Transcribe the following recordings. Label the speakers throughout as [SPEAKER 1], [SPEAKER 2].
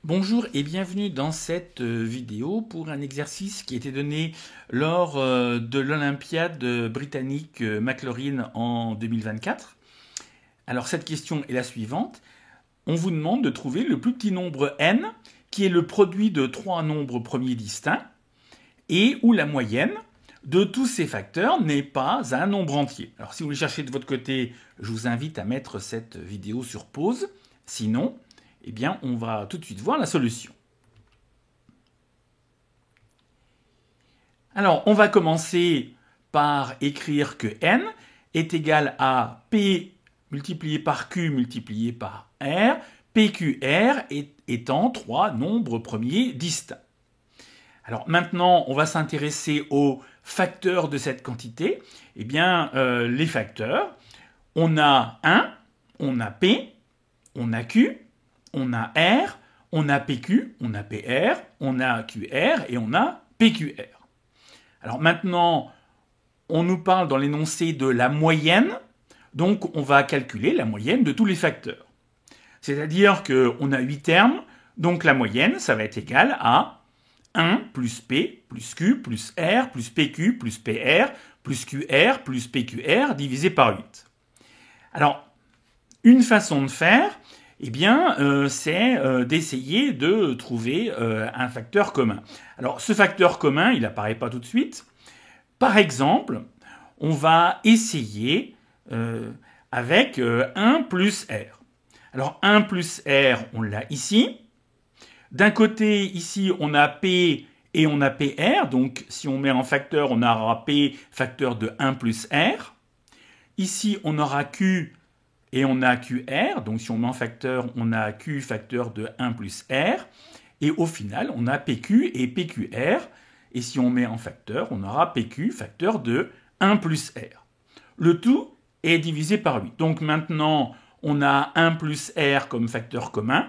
[SPEAKER 1] Bonjour et bienvenue dans cette vidéo pour un exercice qui a été donné lors de l'Olympiade britannique McLaurin en 2024. Alors cette question est la suivante. On vous demande de trouver le plus petit nombre n qui est le produit de trois nombres premiers distincts et où la moyenne de tous ces facteurs n'est pas un nombre entier. Alors si vous le cherchez de votre côté, je vous invite à mettre cette vidéo sur pause. Sinon, eh bien, on va tout de suite voir la solution. Alors, on va commencer par écrire que n est égal à P multiplié par Q multiplié par R, PQR étant trois nombres premiers distincts. Alors maintenant, on va s'intéresser aux facteurs de cette quantité. Eh bien, les facteurs, on a 1, on a P, on a Q, on a R, on a PQ, on a PR, on a QR et on a PQR. Alors maintenant, on nous parle dans l'énoncé de la moyenne, donc on va calculer la moyenne de tous les facteurs. C'est-à-dire qu'on a 8 termes, donc la moyenne, ça va être égal à 1 plus P plus Q plus R plus PQ plus PR plus QR plus PQR divisé par 8. Alors, une façon de faire, eh bien, c'est d'essayer de trouver un facteur commun. Alors, ce facteur commun, il n'apparaît pas tout de suite. Par exemple, on va essayer avec 1 plus R. Alors, 1 plus R, on l'a ici. D'un côté, ici, on a P et on a PR. Donc, si on met en facteur, on aura P facteur de 1 plus R. Ici, on aura Q et on a QR, donc si on met en facteur, on a Q facteur de 1 plus R, et au final, on a PQ et PQR, et si on met en facteur, on aura PQ facteur de 1 plus R. Le tout est divisé par 8. Donc maintenant, on a 1 plus R comme facteur commun,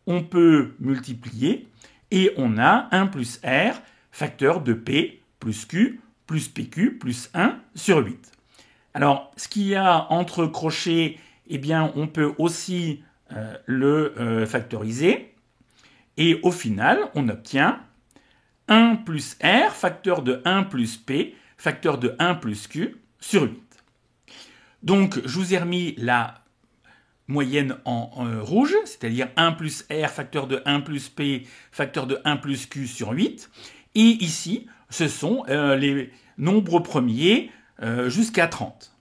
[SPEAKER 1] on peut multiplier, et on a 1 plus R facteur de P plus Q plus PQ plus 1 sur 8. Alors, ce qu'il y a entre crochets, eh bien, on peut aussi le factoriser. Et au final, on obtient 1 plus R, facteur de 1 plus P, facteur de 1 plus Q, sur 8. Donc, je vous ai remis la moyenne en rouge, c'est-à-dire 1 plus R, facteur de 1 plus P, facteur de 1 plus Q sur 8. Et ici, ce sont les nombres premiers jusqu'à 30.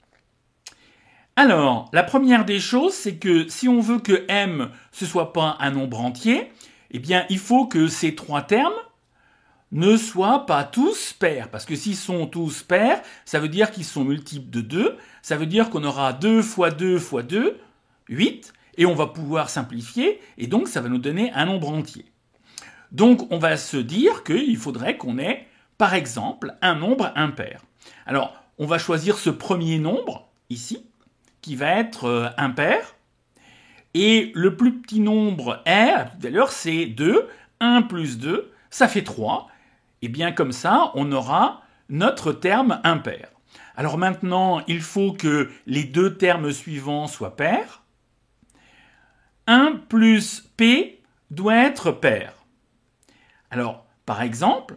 [SPEAKER 1] Alors, la première des choses, c'est que si on veut que m ne soit pas un nombre entier, eh bien, il faut que ces trois termes ne soient pas tous pairs. Parce que s'ils sont tous pairs, ça veut dire qu'ils sont multiples de 2. Ça veut dire qu'on aura 2 fois 2 fois 2, 8. Et on va pouvoir simplifier. Et donc, ça va nous donner un nombre entier. Donc, on va se dire qu'il faudrait qu'on ait, par exemple, un nombre impair. Alors, on va choisir ce premier nombre, ici, qui va être impair. Et le plus petit nombre R, tout à l'heure, c'est 2. 1 plus 2, ça fait 3. Et bien comme ça, on aura notre terme impair. Alors maintenant, il faut que les deux termes suivants soient pairs. 1 plus P doit être pair. Alors, par exemple,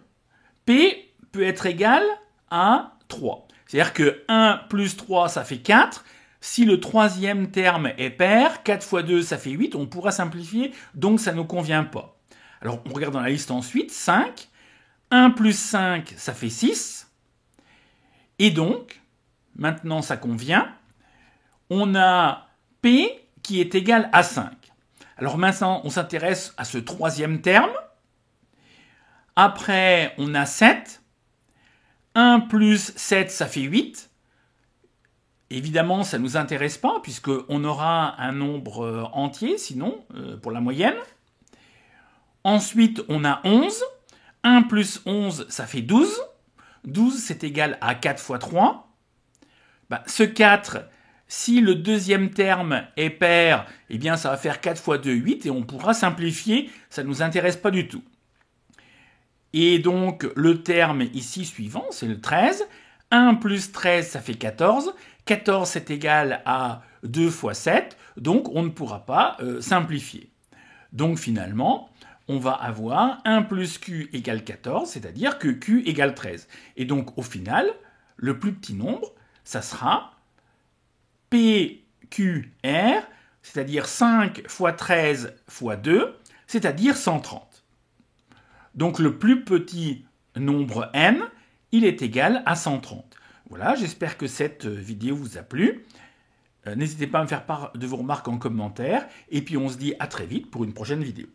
[SPEAKER 1] P peut être égal à 3. C'est-à-dire que 1 plus 3, ça fait 4. Si le troisième terme est pair, 4 fois 2, ça fait 8, on pourra simplifier, donc ça ne nous convient pas. Alors, on regarde dans la liste ensuite, 5. 1 plus 5, ça fait 6. Et donc, maintenant ça convient, on a P qui est égal à 5. Alors maintenant, on s'intéresse à ce troisième terme. Après, on a 7. 1 plus 7, ça fait 8. Évidemment, ça ne nous intéresse pas, puisqu'on aura un nombre entier, sinon, pour la moyenne. Ensuite, on a 11. 1 plus 11, ça fait 12. 12, c'est égal à 4 fois 3. Ce 4, si le deuxième terme est pair, eh bien, ça va faire 4 fois 2, 8, et on pourra simplifier, ça ne nous intéresse pas du tout. Et donc, le terme ici suivant, c'est le 13. 1 plus 13, ça fait 14. 14, c'est égal à 2 fois 7, donc on ne pourra pas simplifier. Donc finalement, on va avoir 1 plus Q égale 14, c'est-à-dire que Q égale 13. Et donc au final, le plus petit nombre, ça sera PQR, c'est-à-dire 5 fois 13 fois 2, c'est-à-dire 130. Donc le plus petit nombre n, il est égal à 130. Voilà, j'espère que cette vidéo vous a plu. N'hésitez pas à me faire part de vos remarques en commentaire. Et puis on se dit à très vite pour une prochaine vidéo.